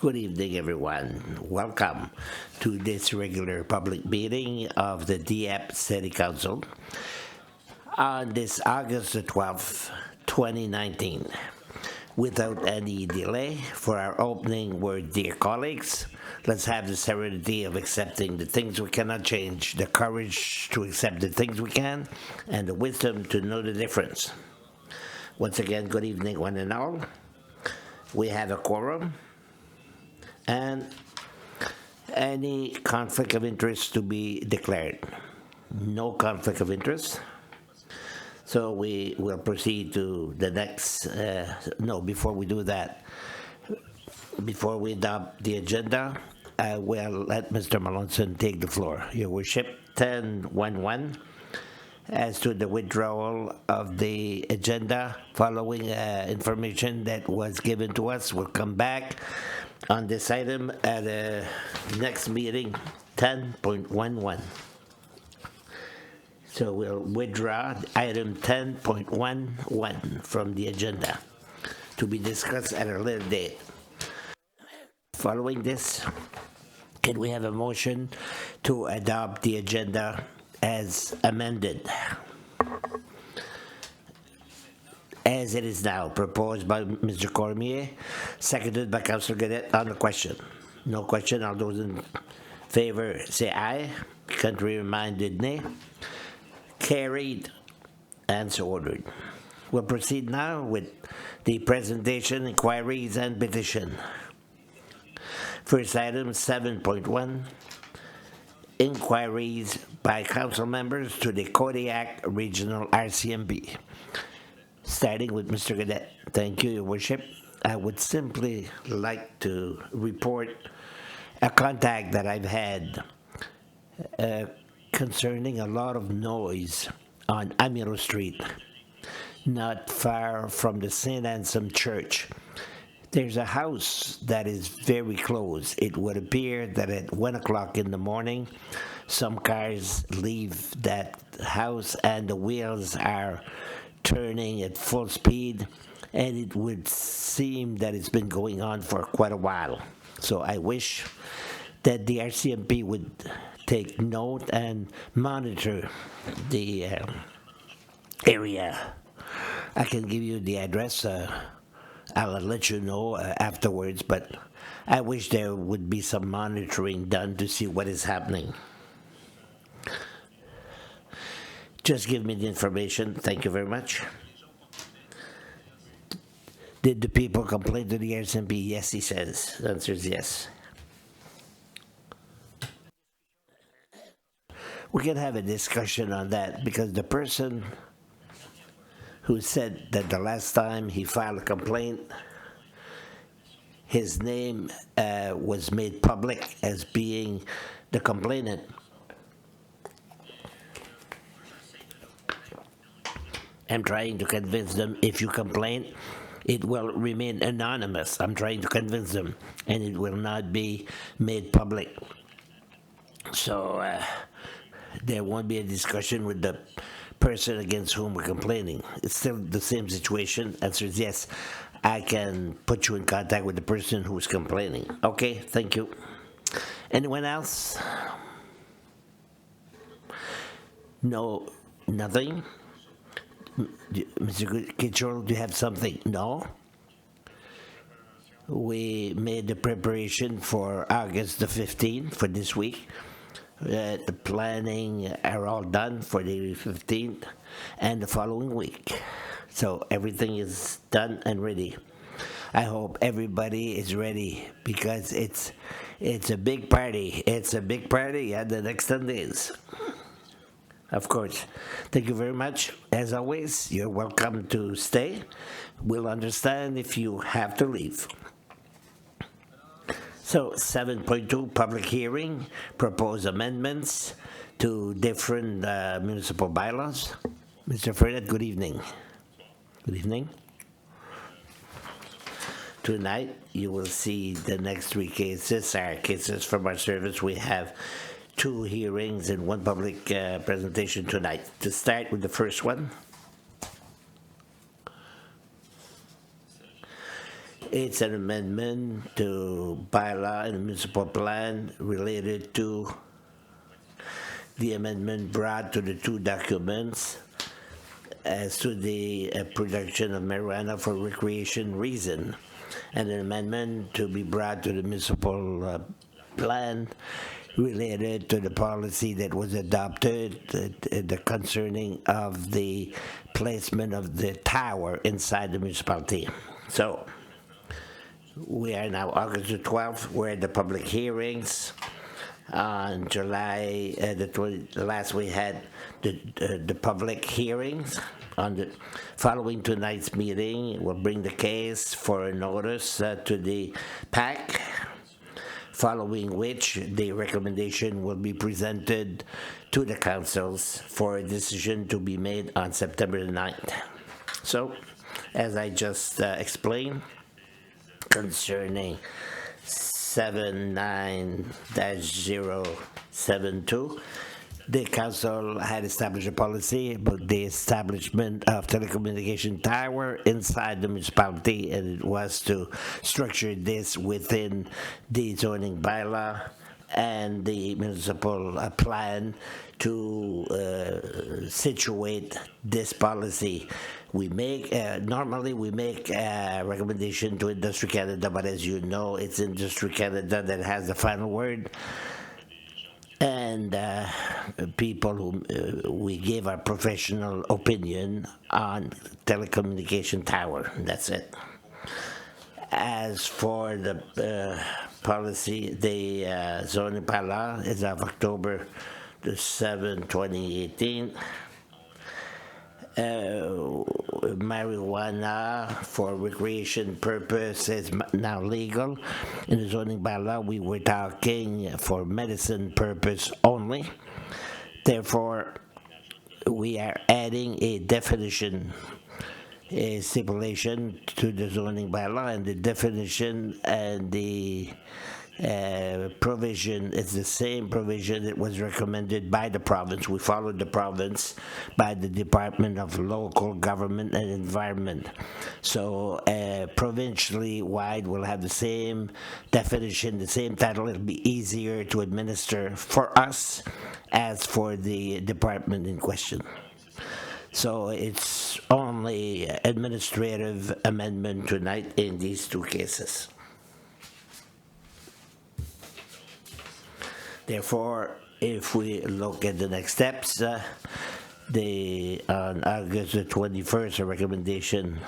Good evening, everyone. Welcome to this regular public meeting of the Dieppe City Council on this August the 12th, 2019. Without any delay, for our opening word, dear colleagues, let's have the serenity of accepting the things we cannot change, the courage to accept the things we can, and the wisdom to know the difference. Once again, good evening, one and all. We have a quorum, and any conflict of interest to be declared. No conflict of interest. So we will proceed to the next. Before we do that, before we adopt the agenda, I will let Mr. Malonson take the floor. Your Worship, 10.1.1. As to the withdrawal of the agenda following information that was given to us, we'll come back on this item at the next meeting, 10.11. So we'll withdraw item 10.11 from the agenda to be discussed at a later date. Following this, can we have a motion to adopt the agenda as amended? As it is now proposed by Mr. Cormier, seconded by Councillor Gadet on the question. No question. All those in favor say aye. Contrary-minded nay. Carried and so ordered. We'll proceed now with the presentation, inquiries, and petition. First item, 7.1. Inquiries by council members to the Kodiak Regional RCMP. Starting with Mr. Gadet. Thank you, Your Worship. I would simply like to report a contact that I've had concerning a lot of noise on Amiro Street, not far from the St. Anselm Church. There's a house that is very close. It would appear that at 1 o'clock in the morning, some cars leave that house and the wheels are turning at full speed, and it would seem that it's been going on for quite a while. So I wish that the RCMP would take note and monitor the area. I can give you the address. I'll let you know afterwards, but I wish there would be some monitoring done to see what is happening. Just give me the information. Thank you very much. Did the people complain to the RCMP? Yes, he says. The answer is yes. We can have a discussion on that because the person who said that the last time he filed a complaint, his name was made public as being the complainant. I'm trying to convince them if you complain, it will remain anonymous. I'm trying to convince them, and it will not be made public. So there won't be a discussion with the person against whom we're complaining. It's still the same situation. Answer is yes. I can put you in contact with the person who's complaining. Okay, thank you. Anyone else? No, nothing? Mr. Kitchell, do you have something? No? We made the preparation for August the 15th for this week. The planning are all done for the 15th and the following week. So everything is done and ready. I hope everybody is ready because it's a big party. It's a big party the next 10 days. Of course. Thank you very much. As always, you're welcome to stay. We'll understand if you have to leave. So 7.2, public hearing, proposed amendments to different municipal bylaws. Mr. Fernet, good evening. Good evening. Tonight, you will see the next three cases are cases from our service. We have 2 hearings and 1 public presentation tonight. To start with the first one, It's an amendment to bylaw and municipal plan related to the amendment brought to the two documents as to the production of marijuana for recreation reason, and an amendment to be brought to the municipal plan related to the policy that was adopted the concerning of the placement of the tower inside the municipality. So we are now August the 12th. We're at the public hearings. On July the 20, last we had the public hearings. On the following tonight's meeting, we'll bring the case for a notice to the PAC, following which the recommendation will be presented to the councils for a decision to be made on September the 9th. So, as I just explained, concerning 79-072, the council had established a policy about the establishment of telecommunication tower inside the municipality, and it was to structure this within the zoning bylaw and the municipal plan to situate this policy. We make normally we make a recommendation to Industry Canada, but as you know, it's Industry Canada that has the final word. And people who we give our professional opinion on telecommunication tower. That's it. As for the policy, the zoning bylaw is of October the 7th, 2018. Marijuana for recreation purpose is now legal. In the zoning bylaw, we were talking for medicine purpose only. Therefore, we are adding a definition, a stipulation to the zoning bylaw, and the definition and the provision is the same provision that was recommended by the province. We followed the province by the Department of Local Government and Environment. So provincially wide will have the same definition, the same title. It'll be easier to administer for us as for the department in question. So it's only administrative amendment tonight in these two cases. Therefore, if we look at the next steps, on August the 21st, a recommendation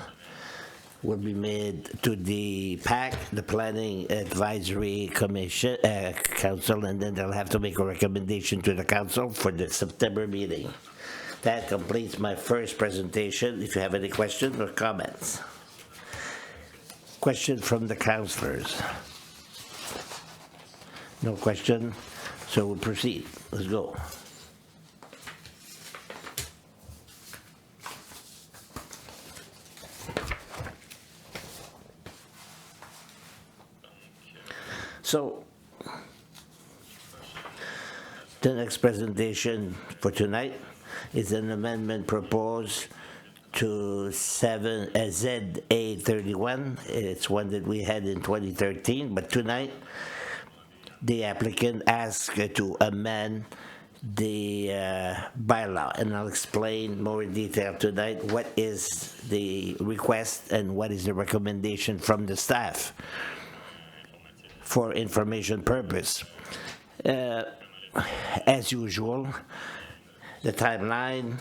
will be made to the PAC, the Planning Advisory Commission, Council, and then they'll have to make a recommendation to the Council for the September meeting. That completes my first presentation. If you have any questions or comments. Question from the councillors. No question? So we'll proceed. Let's go. So the next presentation for tonight is an amendment proposed to ZA31. It's one that we had in 2013, but tonight the applicant asked to amend the bylaw, and I'll explain more in detail tonight what is the request and what is the recommendation from the staff for information purpose. As usual, the timeline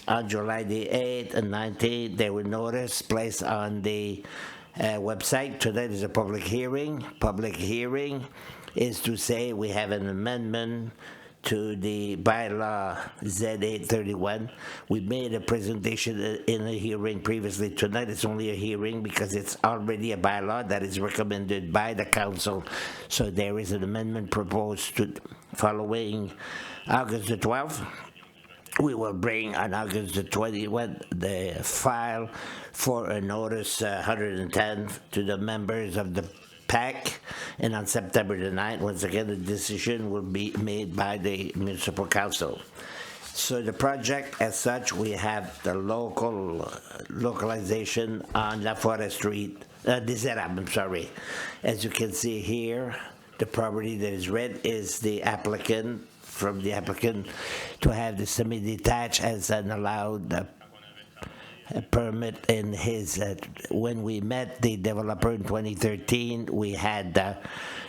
on July the 8th and 19th, there were notice placed on the website. Today is a public hearing. Public hearing is to say we have an amendment to the bylaw Z831. We made a presentation in a hearing previously. Tonight it's only a hearing because it's already a bylaw that is recommended by the council. So there is an amendment proposed to following August the 12th. We will bring on August the 21st the file for a notice 110 to the members of the PAC, and on September the 9th, once again, the decision will be made by the Municipal Council. So the project as such, we have the localization on La Forest Street, Deserab, I'm sorry. As you can see here, the property that is red is the applicant, from the applicant to have the semi-detached as an allowed permit in his. When we met the developer in 2013, we had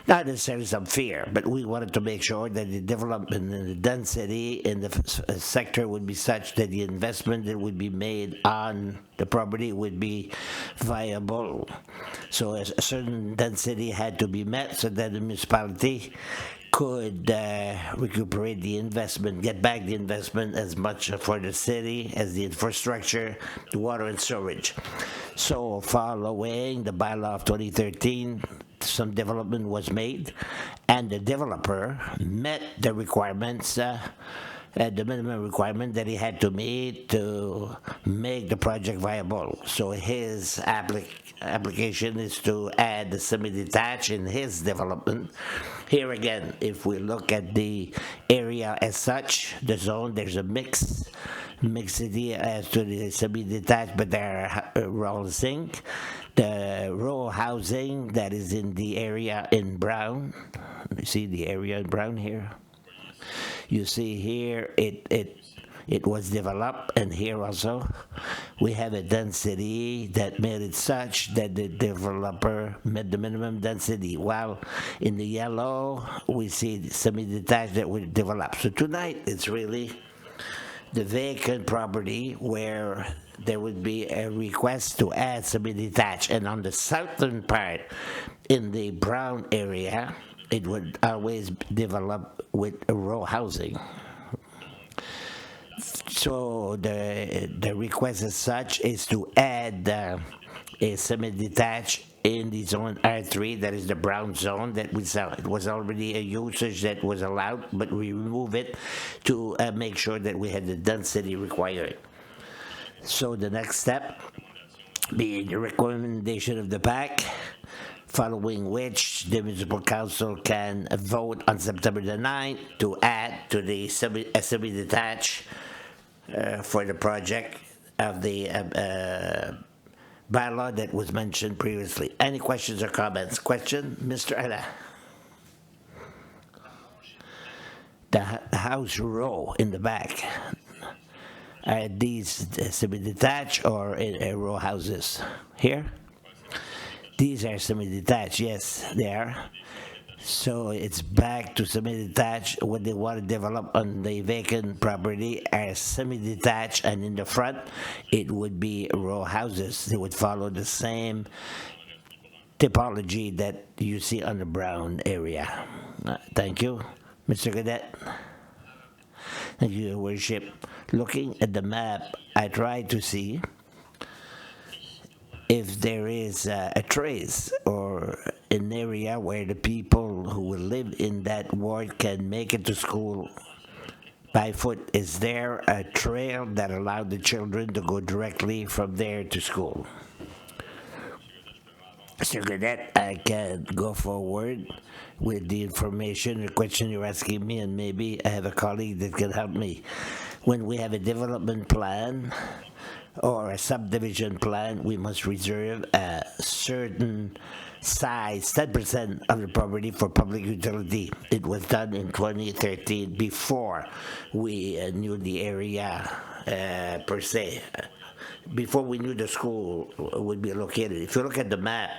not necessarily some fear, but we wanted to make sure that the development in the density in the sector would be such that the investment that would be made on the property would be viable. So a certain density had to be met so that the municipality could recuperate the investment, get back the investment as much for the city as the infrastructure, the water and storage. So following the bylaw of 2013, some development was made, and the developer met the requirements, the minimum requirement that he had to meet to make the project viable. So his application is to add the semi-detached in his development. Here again, if we look at the area as such, the zone, there's a mixity as to the semi-detached, but they're housing. The row housing that is in the area in brown, you see the area in brown here? You see here, it was developed, and here also we have a density that made it such that the developer met the minimum density, while in the yellow we see semi-detached that were developed. So tonight it's really the vacant property where there would be a request to add semi-detached, and on the southern part in the brown area it would always develop with row housing. So the request as such is to add a semi-detached in the zone R3, that is the brown zone that we saw. It was already a usage that was allowed, but we remove it to make sure that we had the density required. So the next step being the recommendation of the PAC, following which the municipal council can vote on September the 9th to add to the semi-detached for the project of the bylaw that was mentioned previously. Any questions or comments? Question, Mr. Ella? The house row in the back, are these semi-detached or row houses? Here? These are semi-detached, yes, they are. So it's back to semi-detached. What they want to develop on the vacant property are semi-detached, and in the front it would be row houses. They would follow the same typology that you see on the brown area. Thank you, Mr. Cadet. Thank you, Your Worship. Looking at the map, I tried to see if there is a trace or an area where the people who will live in that ward can make it to school by foot. Is there a trail that allowed the children to go directly from there to school? Mr. Cadet, I can go forward with the information, the question you're asking me, and maybe I have a colleague that can help me. When we have a development plan or a subdivision plan, we must reserve a certain size, 10% of the property for public utility. It was done in 2013 before we knew the area per se, before we knew the school would be located. If you look at the map,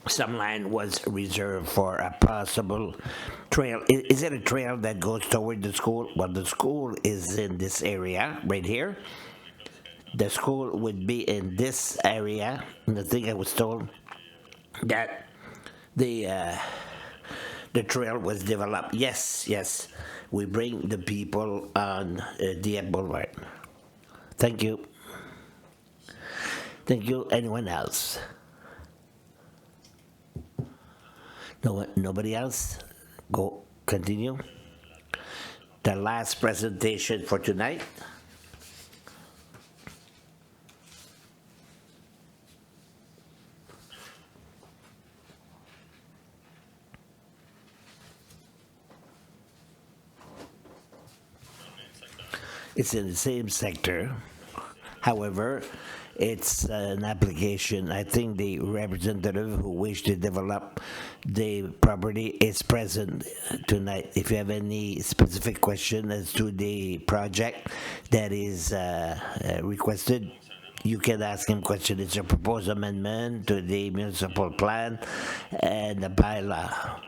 some land was reserved for a possible trail. Is it a trail that goes toward the school? Well, the school is in this area right here. The school would be in this area. And I think I was told that the trail was developed. Yes, yes. We bring the people on Dieppe Boulevard. Thank you. Thank you. Anyone else? No, nobody else? Go, continue. The last presentation for tonight. It's in the same sector. However, it's an application. I think the representative who wish to develop the property is present tonight. If you have any specific question as to the project that is requested, you can ask him question. It's a proposed amendment to the municipal plan and the bylaw.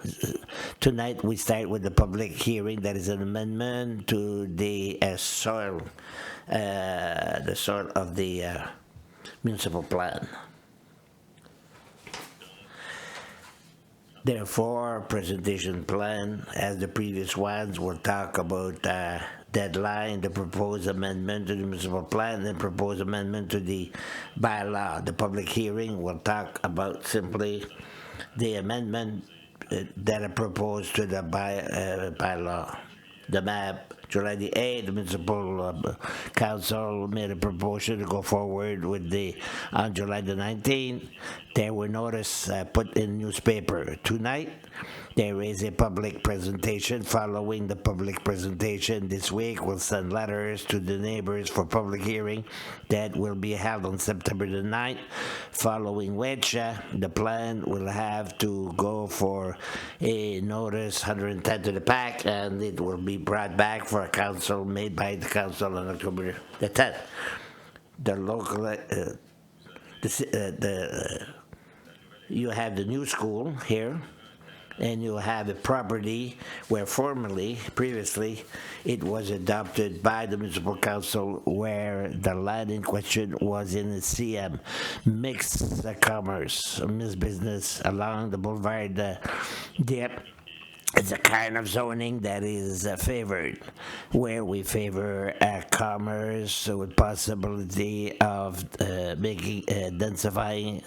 Tonight we start with the public hearing. That is an amendment to the soil of the municipal plan. Therefore, presentation plan, as the previous ones, will talk about deadline, the proposed amendment to the municipal plan, and proposed amendment to the bylaw. The public hearing will talk about simply the amendment that are proposed to the bylaw. The map, July the 8th, the municipal council made a proposal to go forward with on July the 19th. There were notice put in newspaper. Tonight, there is a public presentation. Following the public presentation this week, we'll send letters to the neighbors for public hearing that will be held on September the 9th, following which the plan will have to go for a notice 110 to the pack, and it will be brought back for a council made by the council on October the 10th. The local, you have the new school here, and you have a property where previously, it was adopted by the municipal council, where the land in question was in the CM, mixed commerce, mixed business along the boulevard Dieppe. It's a kind of zoning that is favored, where we favor commerce with possibility of making densifying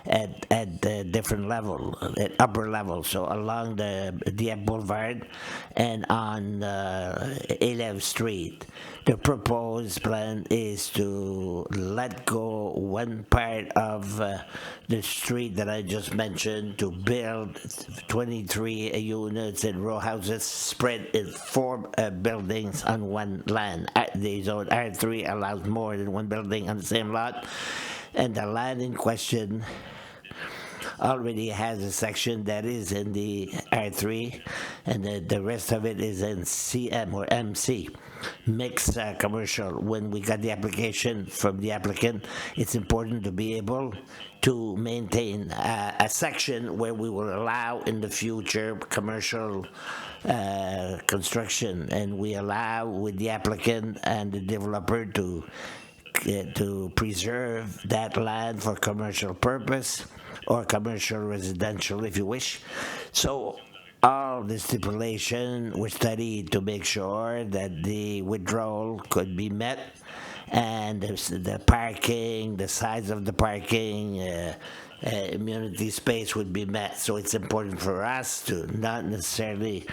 at different level, at upper level. So along the Dieppe Boulevard and on 11th Street, the proposed plan is to let go one part of the street that I just mentioned to build 23 units and row houses spread in 4 buildings on one land. The zone R3 allows more than one building on the same lot, and the land in question already has a section that is in the R3, and the rest of it is in CM or MC, mixed commercial. When we got the application from the applicant, it's important to be able to maintain a section where we will allow in the future commercial construction, and we allow with the applicant and the developer to preserve that land for commercial purpose or commercial residential if you wish. So all the stipulation was studied to make sure that the withdrawal could be met, and the parking, the size of the parking, immunity space would be met. So it's important for us to not necessarily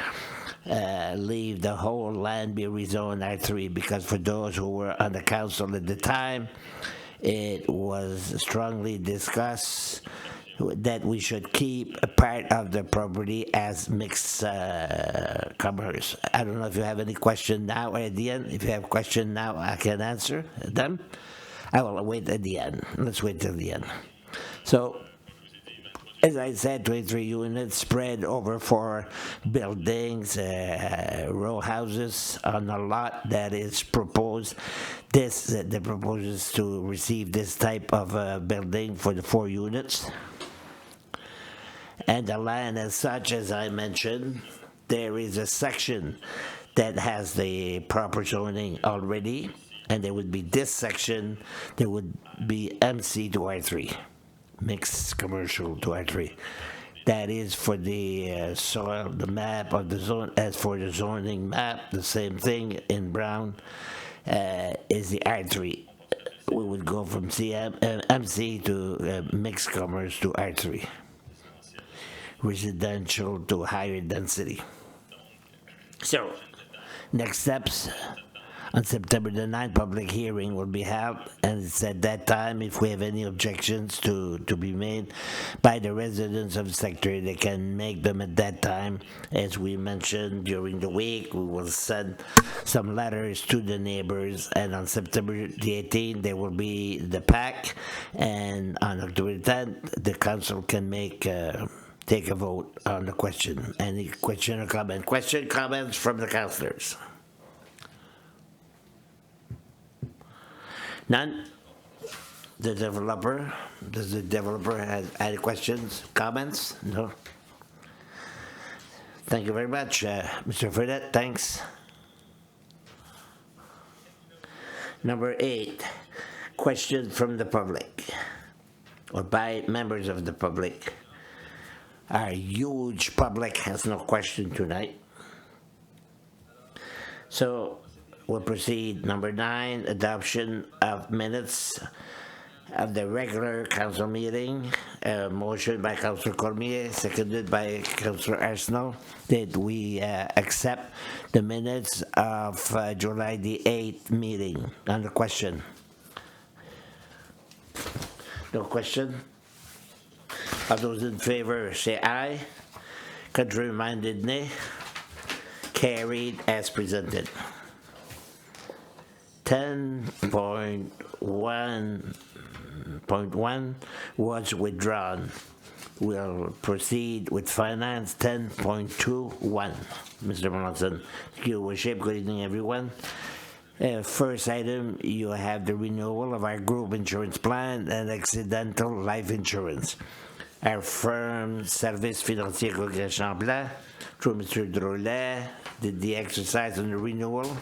leave the whole land be rezoned R3, because for those who were on the council at the time, it was strongly discussed that we should keep a part of the property as mixed commerce. I don't know if you have any question now or at the end. If you have a question now, I can answer them. I will wait at the end. Let's wait till the end. So, as I said, 23 units spread over 4 buildings, row houses on a lot that is proposed. The proposes to receive this type of building for the 4 units. And the land as such, as I mentioned, there is a section that has the proper zoning already, and there would be this section, there would be MC to R3, mixed commercial to R3. That is for the soil, the map of the zone. As for the zoning map, the same thing in brown is the R3. We would go from MC to mixed commerce to R3. Residential to higher density. So, next steps On September the 9th, public hearing will be held, and it's at that time, if we have any objections to be made by the residents of the sector, they can make them at that time. As we mentioned during the week, we will send some letters to the neighbors, and on September the 18th, there will be the pack, and on October 10th, the council can take a vote on the question. Any question or comment? Comments from the councillors? None? Does the developer have any questions, comments? No? Thank you very much, Mr. Fredette, thanks. Number 8, questions from the public, or by members of the public. Our huge public has no question tonight. So we'll proceed. Number 9, adoption of minutes of the regular council meeting. Motion by Councillor Cormier, seconded by Councillor Arsenault, that we accept the minutes of July the 8th meeting. On the question? No question? All those in favor say aye. Contrary-minded, nay. Carried as presented. 10.1.1 was withdrawn. We'll proceed with finance 10.21. Mr. Monson, your worship, good evening everyone. First item, you have the renewal of our group insurance plan and accidental life insurance. Our firm, Service Financier Gauguin-Champlain, through Mr. Drolet, did the exercise on the renewal,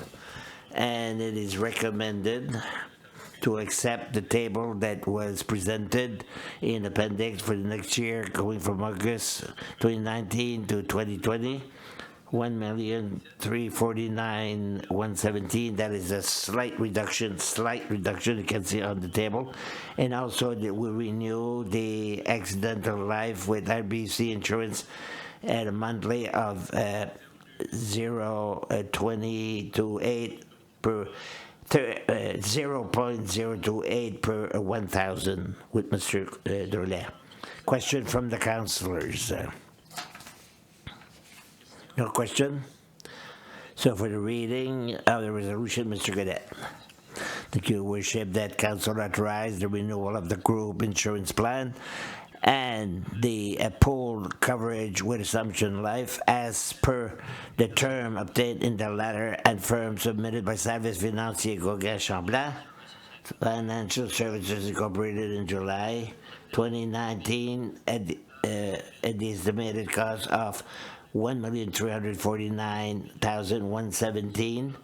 and it is recommended to accept the table that was presented in appendix for the next year, going from August 2019 to 2020, 1,349,117. That is a slight reduction you can see on the table. And also that we renew the accidental life with RBC insurance at a monthly of 0.028 per 0.028 per 1,000 with Mr. Drolet. Question from the councillors. No question? So for the reading of the resolution, Mr. Gadet. Thank you, Worship, that Council authorized the renewal of the group insurance plan and the pooled coverage with Assumption Life as per the term obtained in the letter and firm submitted by Service Financier Gauguin-Champlain, Financial Services Incorporated in July 2019 at the estimated cost of $1,349,117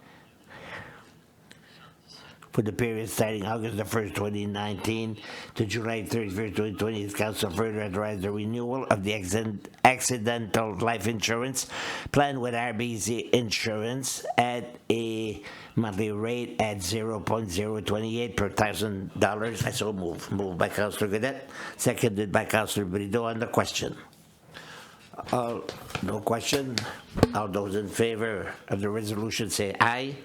for the period starting August the 1st, 2019 to July 31st, 2020. The Council further authorized the renewal of the accidental life insurance plan with RBC Insurance at a monthly rate at 0.028 per $1,000. I so move. Moved by Councillor Gadet, seconded by Councillor Brideau on the question. No question. All those in favor of the resolution say aye.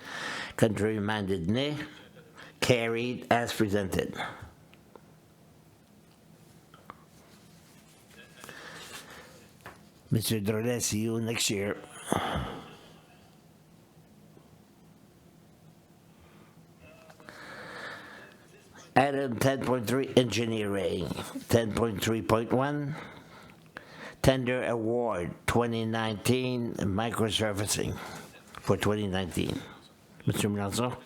Contrary-minded, nay. Carried as presented. Mr. Drolet, see you next year. Item 10.3, engineering. 10.3.1, tender award 2019 microsurfacing for 2019. Mr. Melanson,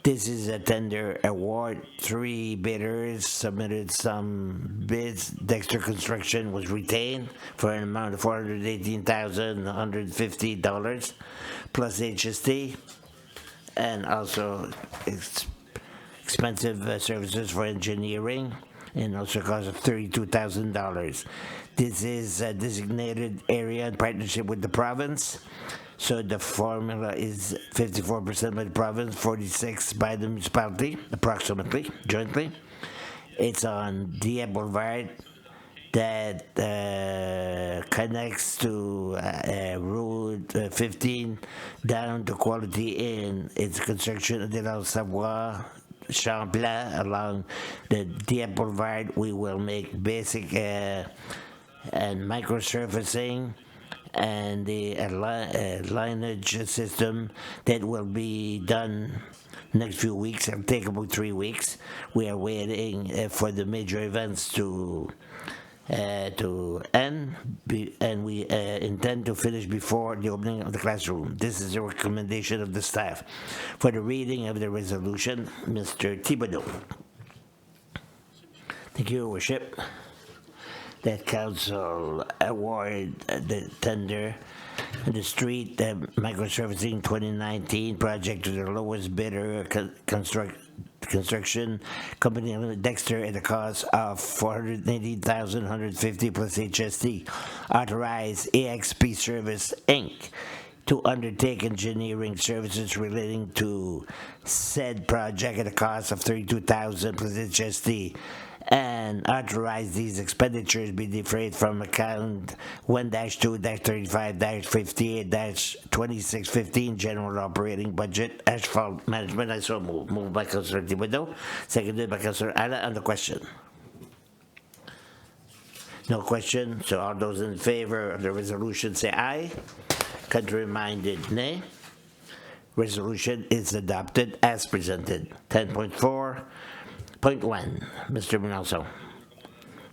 this is a tender award. 3 bidders submitted some bids. Dexter Construction was retained for an amount of $418,150 plus HST, and also expensive services for engineering, and also cost of $32,000. This is a designated area in partnership with the province. So the formula is 54% by the province, 46% by the municipality, approximately, jointly. It's on Dieppe Boulevard, that connects to Route 15 down to Quality Inn. It's construction de la Savoie, Champlain along the Dieppe Boulevard. We will make basic and microsurfacing and the lineage system that will be done next few weeks. It'll take about 3 weeks. We are waiting for the major events to end, and we intend to finish before the opening of the classroom. This is a recommendation of the staff. For the reading of the resolution, Mr. Thibodeau. Thank you, Your Worship. That council award the tender the street microservicing 2019 project to the lowest bidder construction company Dexter at a cost of $480,150 plus HST. Authorize AXP Service Inc. to undertake engineering services relating to said project at a cost of $32,000 plus HST, and authorize these expenditures be defrayed from account 1-2-35-58-2615 general operating budget asphalt management. I so move. Moved by Councillor Thibodeau, seconded by Councillor Ala. On the question. No question. So all those in favor of the resolution say aye. Contrary-minded, nay. Resolution is adopted as presented. 10.4.1. Mr. Minalso.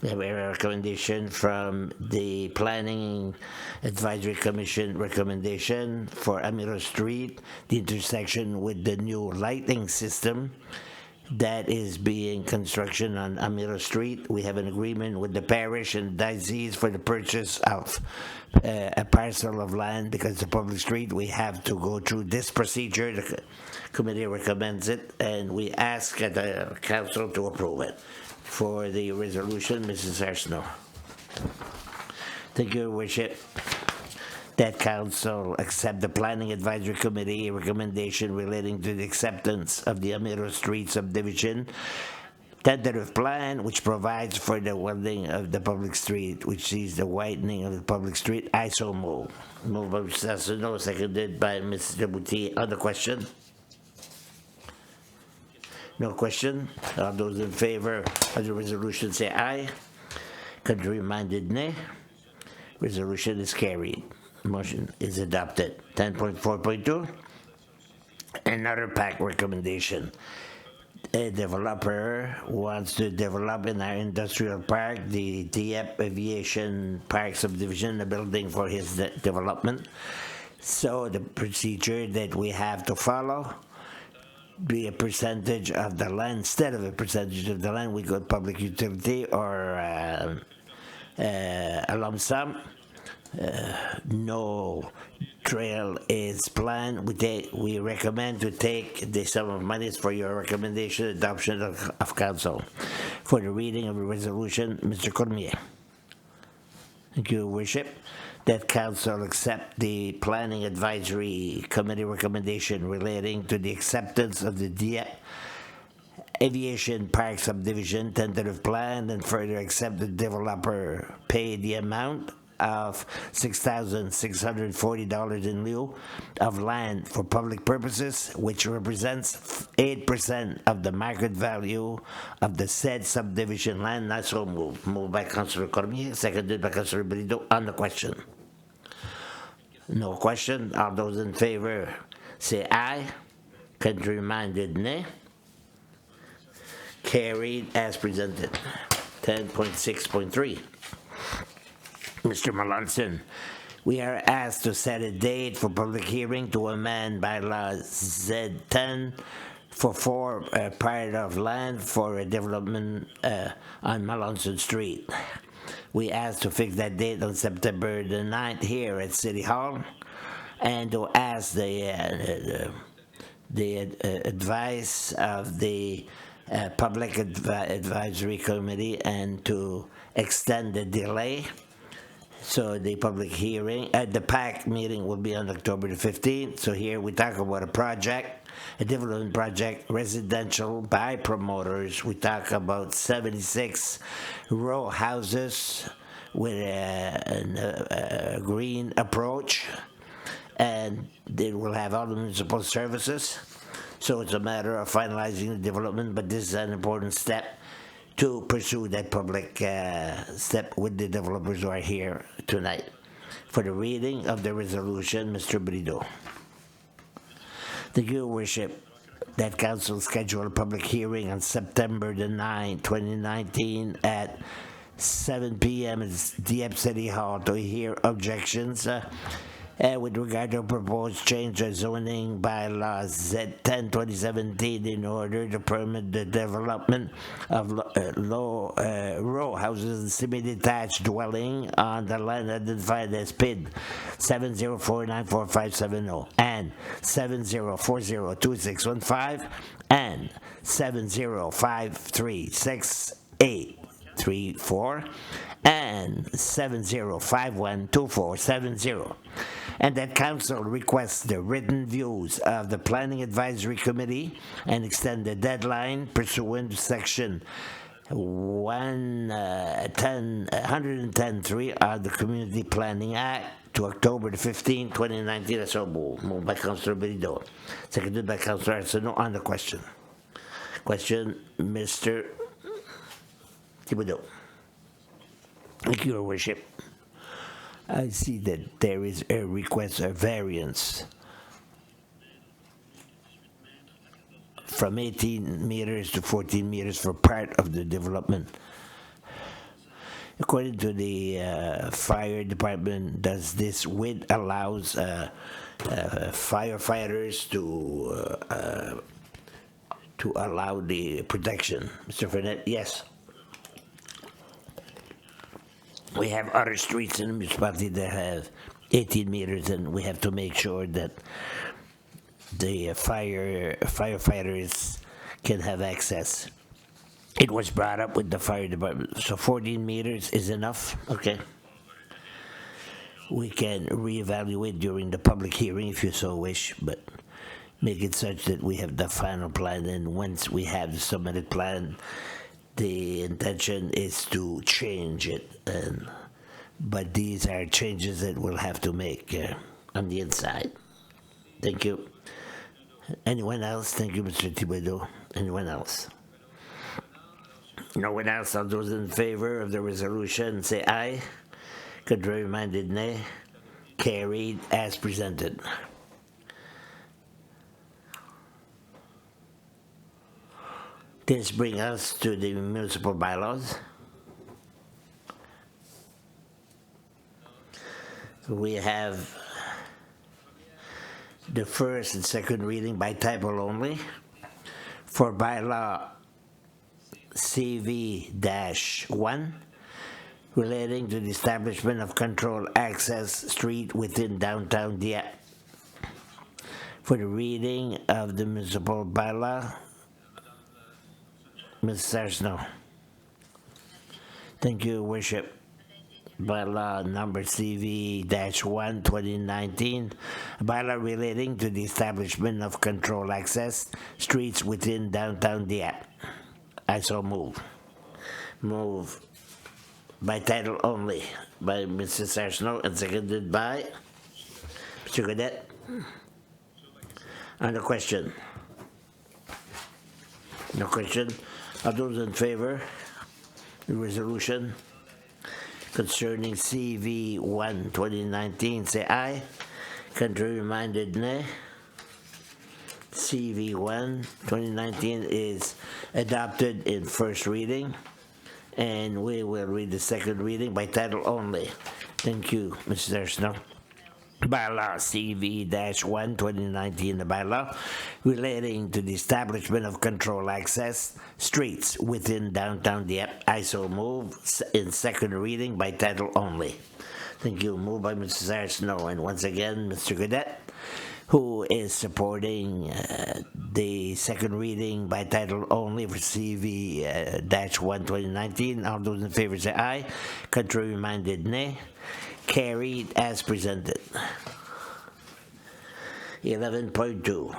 We have a recommendation from the Planning Advisory Commission recommendation for Amira Street, the intersection with the new lighting system that is being construction on Amira Street. We have an agreement with the parish and diocese for the purchase of a parcel of land. Because it's a public street, we have to go through this procedure. The committee recommends it, and we ask the council to approve it. For the resolution, Mrs. Arsenault. Thank you, Your Worship. That council accept the Planning Advisory Committee recommendation relating to the acceptance of the Amira Street subdivision tentative plan, which provides for the widening of the public street, which sees the widening of the public street. I so move. Moved by Mr. Arsenault, seconded by Mr. Bouty. On the question? No question. All those in favor of the resolution say aye. Contrary-minded, nay. Resolution is carried. Motion is adopted. 10.4.2. Another PAC recommendation. A developer wants to develop in our industrial park the Dieppe Aviation Park subdivision, a building for his development. So the procedure that we have to follow be a percentage of the land. Instead of a percentage of the land, we go public utility or a lump sum. No trail is planned. We recommend to take the sum of monies for your recommendation adoption of council. For the reading of the resolution, Mr. Cormier. Thank you, Your Worship. That council accept the Planning Advisory Committee recommendation relating to the acceptance of the Dieppe Aviation Park subdivision tentative plan, and further accept the developer pay the amount of $6,640 in lieu of land for public purposes, which represents 8% of the market value of the said subdivision land. Not so moved. Moved by Councillor Cormier, seconded by Councillor Benito. On the question. No question. All those in favor say aye. Contrary-minded, nay. Carried as presented. 10.6.3. Mr. Melanson, we are asked to set a date for public hearing to amend bylaw Z10 for 4 part of land for a development on Melanson Street. We asked to fix that date on September the 9th here at City Hall, and to ask the advice of the Public Advisory Committee and to extend the delay. So the public hearing, the PAC meeting will be on October the 15th. So here we talk about a project a development project, residential by promoters. We talk about 76 row houses with a green approach, and they will have all the municipal services. So it's a matter of finalizing the development, but this is an important step to pursue that public step with the developers who are here tonight. For the reading of the resolution, Mr. Brido. Thank you, Your Worship. That council scheduled a public hearing on September the 9th, 2019 at 7 p.m. at Dieppe City Hall to hear objections with regard to proposed change of zoning bylaws Z10/2017 in order to permit the development of low row houses and semi-detached dwelling on the land identified as PID 704945570 and 70402615 and 70536834 and 70512470, and that council requests the written views of the Planning Advisory Committee and extend the deadline pursuant to Section 110.3 of the Community Planning Act to October the 15th, 2019. That's all moved by Councillor Brido, seconded by Councillor Arsenault on the question. Question, Mr. Thibodeau. Thank you, Your Worship. I see that there is a request of variance from 18 meters to 14 meters for part of the development. According to the fire department, does this width allows firefighters to allow the protection? Mr. Fernet, yes. We have other streets in the municipality that have 18 meters, and we have to make sure that the firefighters can have access. It was brought up with the fire department, so 14 meters is enough. Okay. We can reevaluate during the public hearing if you so wish, but make it such that we have the final plan, and once we have the submitted plan, the intention is to change it, but these are changes that we'll have to make on the inside. Thank you. Anyone else? Thank you, Mr. Thibodeau. Anyone else? No one else. All those in favor of the resolution say aye. Contrary-minded, nay. Carried as presented. This brings us to the municipal bylaws. We have the first and second reading by title only for bylaw CV-1 relating to the establishment of controlled access street within downtown Dieppe. For the reading of the municipal bylaw, Mr. Arsenault. Thank you, Worship. Bylaw number CV-1 2019, bylaw relating to the establishment of controlled access streets within downtown Dieppe. I so move. Move by title only by Mr. Arsenault and seconded by Mr. Godet. On the question. No question. Are those in favor? The resolution concerning CV-1 2019 say aye. Contrary-minded, nay. CV-1 2019 is adopted in first reading, and we will read the second reading by title only. Thank you, Mr. Arsenault. Bylaw CV-1 2019, the bylaw relating to the establishment of controlled access streets within downtown Dieppe. I so move in second reading by title only. Thank you. Moved by Mrs. Arsenault, and once again, Mr. Godet, who is supporting the second reading by title only for CV-1 2019. All those in favor say aye. Contrary-minded, nay. Carried as presented. 11.2.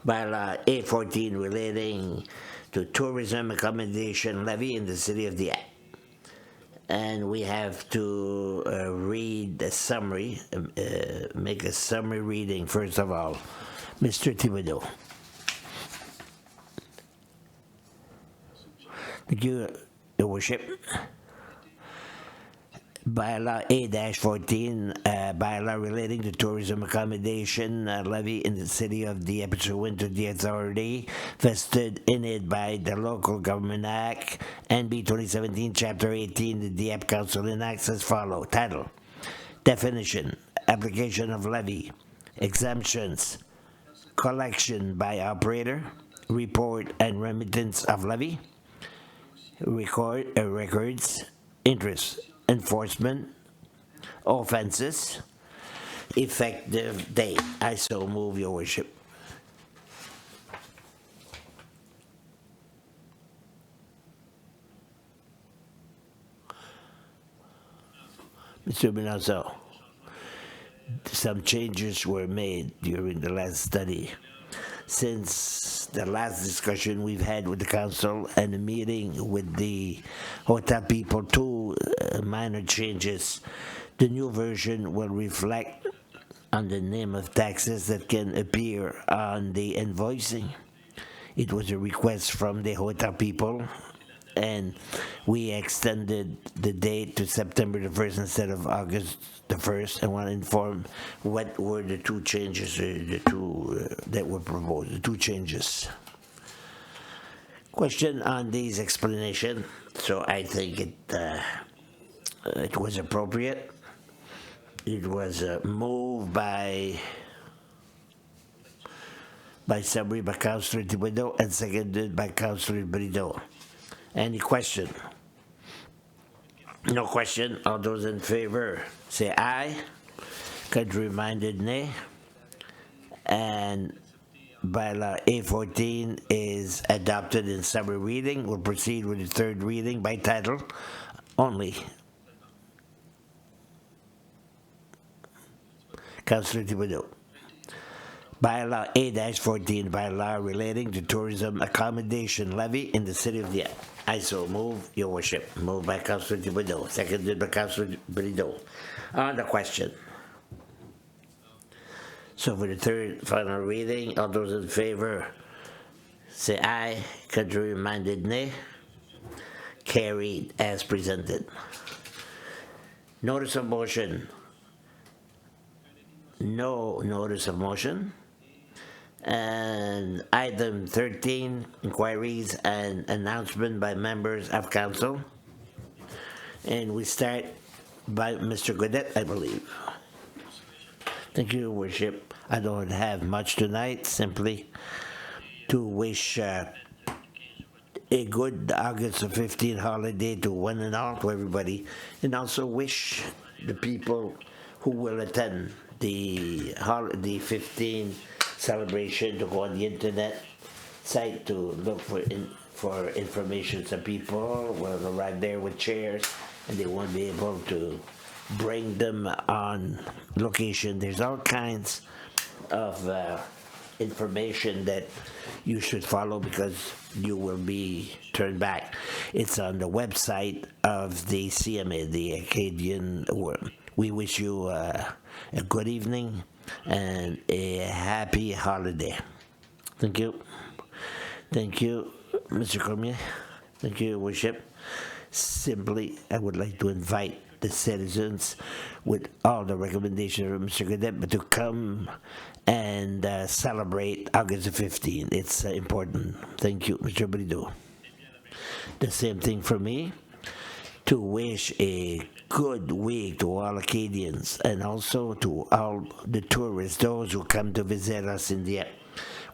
Bylaw A14 relating to tourism accommodation levy in the city of Dieppe. And we have to read a summary, make a summary reading first of all. Mr. Thibodeau. Thank you, Your Worship. Bylaw A-14, bylaw relating to tourism accommodation levy in the city of Dieppe pursuant to the authority vested in it by the Local Government Act, NB 2017, Chapter 18, the Dieppe Council enacts as follows. Title: Definition, application of levy, exemptions, collection by operator, report and remittance of levy, records, interest, enforcement, offenses, effective date. I so move, Your Worship. Mr. Benazzo, some changes were made during the last study. Since the last discussion we've had with the council and the meeting with the hotel people, two minor changes. The new version will reflect on the name of taxes that can appear on the invoicing. It was a request from the hotel people, and we extended the date to September the 1st instead of August the 1st. I want to inform what were the two changes, that were proposed, the two changes. Question on these explanation. So I think it was appropriate. It was moved by summary by Councillor Thibodeau and seconded by Councillor Brideau. Any question? No question. All those in favor say aye. Contrary-minded nay. And bylaw A14 is adopted in summary reading. We'll proceed with the third reading by title only. Councillor Thibodeau. Bylaw A-14, bylaw relating to tourism accommodation levy in the city of Dieppe. I so move, Your Worship. Moved by Councillor Thibodeau, seconded by Councillor Brideau. On the question. So for the third final reading, all those in favor say aye. Contrary-minded nay. Carried as presented. Notice of motion. No notice of motion. And item 13, inquiries and announcement by members of council. And we start by Mr. Godet, I believe. Thank you, Your Worship. I don't have much tonight, simply to wish a good August 15 holiday to one and all, to everybody, and also wish the people who will attend the 15 celebration to go on the internet site to look for information. Some people will arrive there with chairs and they won't be able to bring them on location. There's all kinds of information that you should follow because you will be turned back. It's on the website of the CMA, the Acadian World. We wish you a good evening and a happy holiday. Thank you. Thank you, Mr. Cormier. Thank you, Your Worship. Simply, I would like to invite the citizens with all the recommendations of Mr. Godet to come and celebrate August the 15th. It's important. Thank you, Mr. Brideau. The same thing for me. To wish a good week to all Acadians and also to all the tourists, those who come to visit us in Dieppe.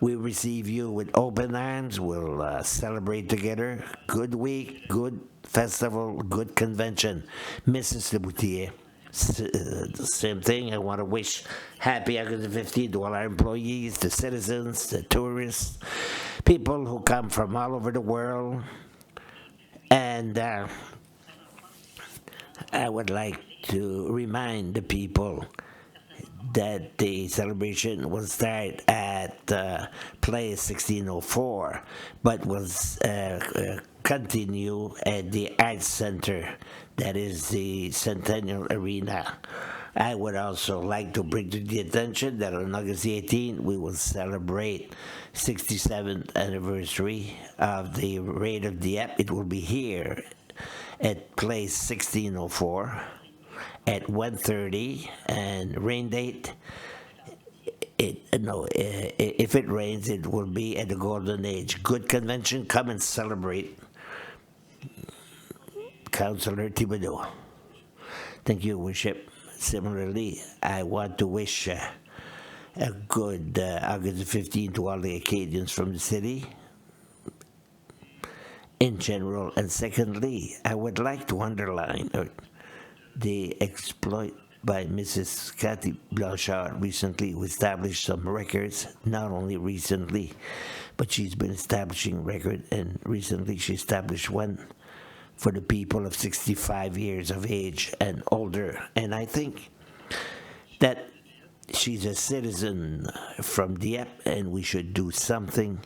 We receive you with open arms. We'll celebrate together. Good week, good festival, good convention. Mrs. Leboutier, same thing. I want to wish happy August the 15th to all our employees, the citizens, the tourists, people who come from all over the world. And I would like to remind the people that the celebration will start at Place 1604, but will continue at the Arts Center, that is the Centennial Arena. I would also like to bring to the attention that on August 18th we will celebrate 67th anniversary of the Raid of Dieppe. It will be here at Place 1604 at 1:30, and rain date. If it rains, it will be at the Golden Age. Good convention. Come and celebrate. Councillor Thibodeau. Thank you, Worship. Similarly, I want to wish a good August 15th to all the Acadians from the city in general. And secondly, I would like to underline the exploit by Mrs. Cathy Blanchard recently, who established some records, not only recently, but she's been establishing records, and recently she established one for the people of 65 years of age and older. And I think that she's a citizen from Dieppe, and we should do something,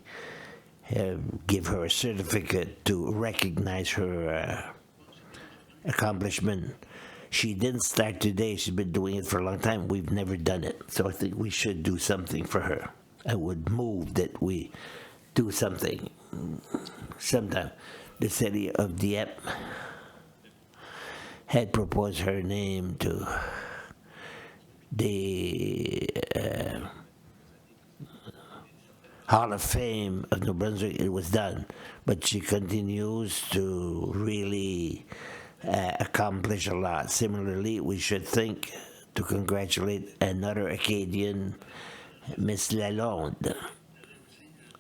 give her a certificate to recognize her accomplishment. She didn't start today. She's been doing it for a long time. We've never done it. So I think we should do something for her. I would move that we do something sometime. The city of Dieppe had proposed her name to the Hall of Fame of New-Brunswick. It was done. But she continues to really accomplish a lot. Similarly, we should think to congratulate another Acadian, Miss Lalonde.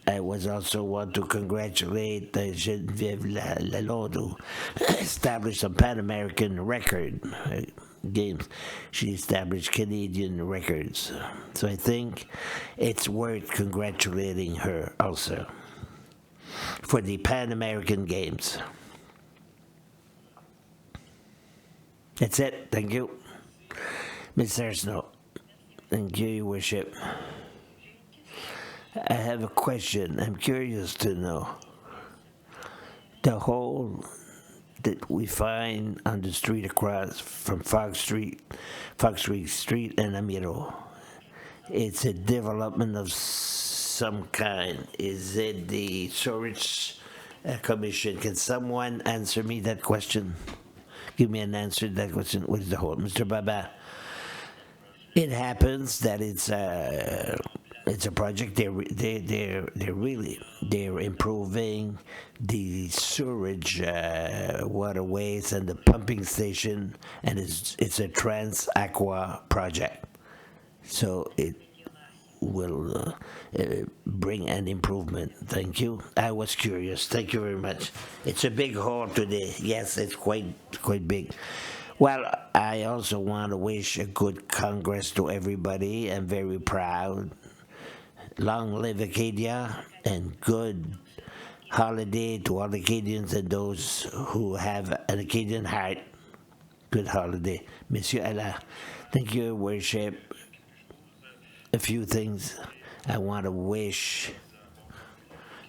I was also want to congratulate Geneviève Lalonde, who established some Pan American record games. She established Canadian records. So I think it's worth congratulating her also for the Pan American Games. That's it. Thank you. Mr. Snow. Thank you, Your Worship. I have a question. I'm curious to know. The hole that we find on the street across from Fox Street and Amiro, it's a development of some kind. Is it the Storage Commission? Can someone answer me that question? Give me an answer to that question. What is the hole? Mr. Baba, it happens that it's a project. They're improving the sewage waterways and the pumping station, and it's a Trans Aqua project. So it will bring an improvement. Thank you. I was curious. Thank you very much. It's a big hole today. Yes, it's quite big. Well, I also want to wish a good Congress to everybody. I'm very proud. Long live Acadia, and good holiday to all Acadians and those who have an Acadian heart. Good holiday. Monsieur Allah. Thank you, Worship. A few things. I want to wish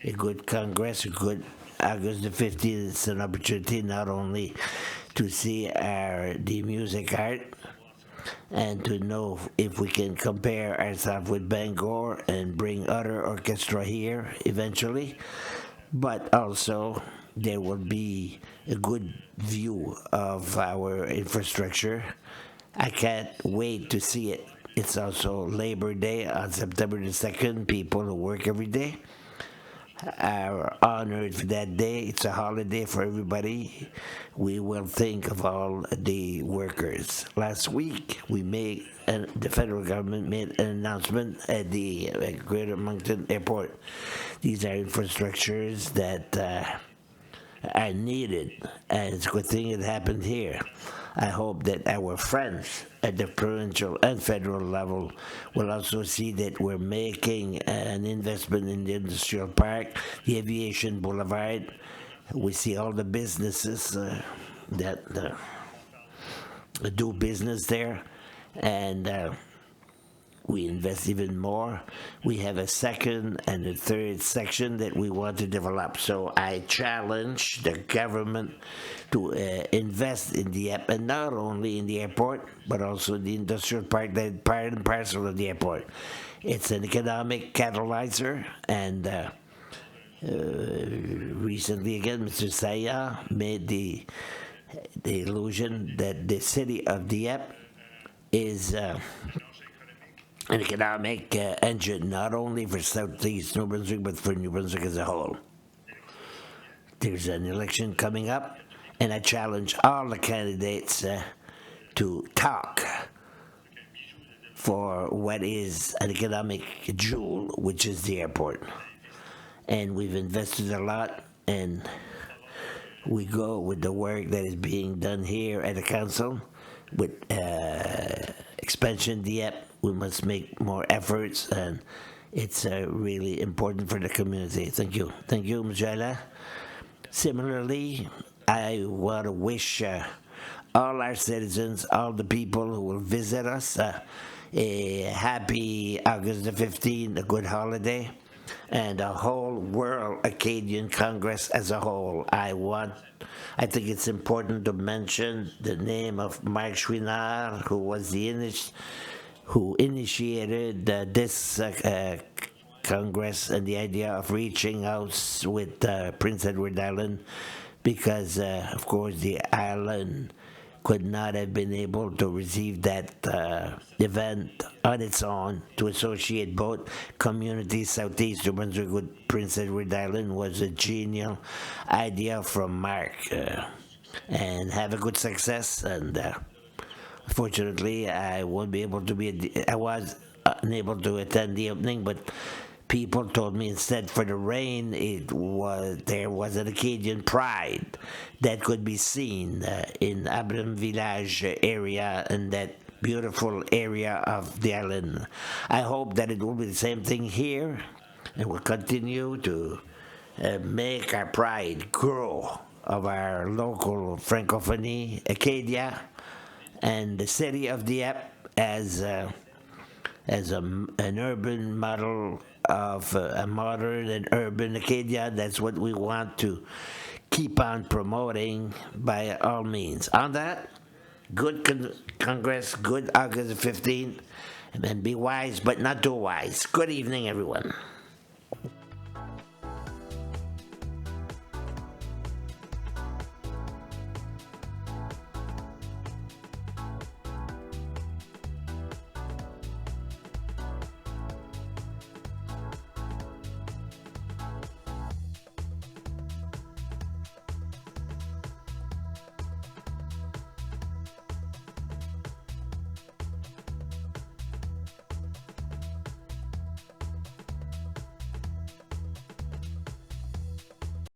a good Congress, a good August the 15th. It's an opportunity not only to see the music art and to know if we can compare ourselves with Bangor and bring other orchestra here eventually, but also there will be a good view of our infrastructure. I can't wait to see it. It's also Labor Day on September the 2nd. People who work every day are honored for that day. It's a holiday for everybody. We will think of all the workers. Last week, the federal government made an announcement at the Greater Moncton Airport. These are infrastructures that are needed, and it's a good thing it happened here. I hope that our friends at the provincial and federal level will also see that we're making an investment in the industrial park, the aviation boulevard. We see all the businesses that do business there, and we invest even more. We have a second and a third section that we want to develop. So I challenge the government to invest in the app, and not only in the airport, but also the industrial park, the part and parcel of the airport. It's an economic catalyzer, and recently again, Mr. Saya made the illusion that the city of Dieppe is an economic engine, not only for southeast New Brunswick, but for New Brunswick as a whole. There's an election coming up, and I challenge all the candidates to talk for what is an economic jewel, which is the airport. And we've invested a lot, and we go with the work that is being done here at the council with expansion Dieppe. We must make more efforts, and it's really important for the community. Thank you. Thank you, Mjala. Similarly, I want to wish all our citizens, all the people who will visit us, a happy August the 15th, a good holiday, and a whole World Acadian Congress as a whole. I think it's important to mention the name of Marc Chouinard, who was who initiated this Congress and the idea of reaching out with Prince Edward Island, because, of course, the island could not have been able to receive that event on its own. To associate both communities, Southeast New Brunswick with Prince Edward Island, was a genial idea from Mark. And have a good success. And unfortunately, I won't be able to be. I was unable to attend the opening, but people told me instead, for the rain, there was an Acadian pride that could be seen in Abram Village area and that beautiful area of the island. I hope that it will be the same thing here, and we'll continue to make our pride grow of our local Francophonie, Acadia, and the city of Dieppe as an urban model of a modern and urban Acadia. That's what we want to keep on promoting by all means. On that, good Congress, good August 15th, and be wise but not too wise. Good evening, everyone.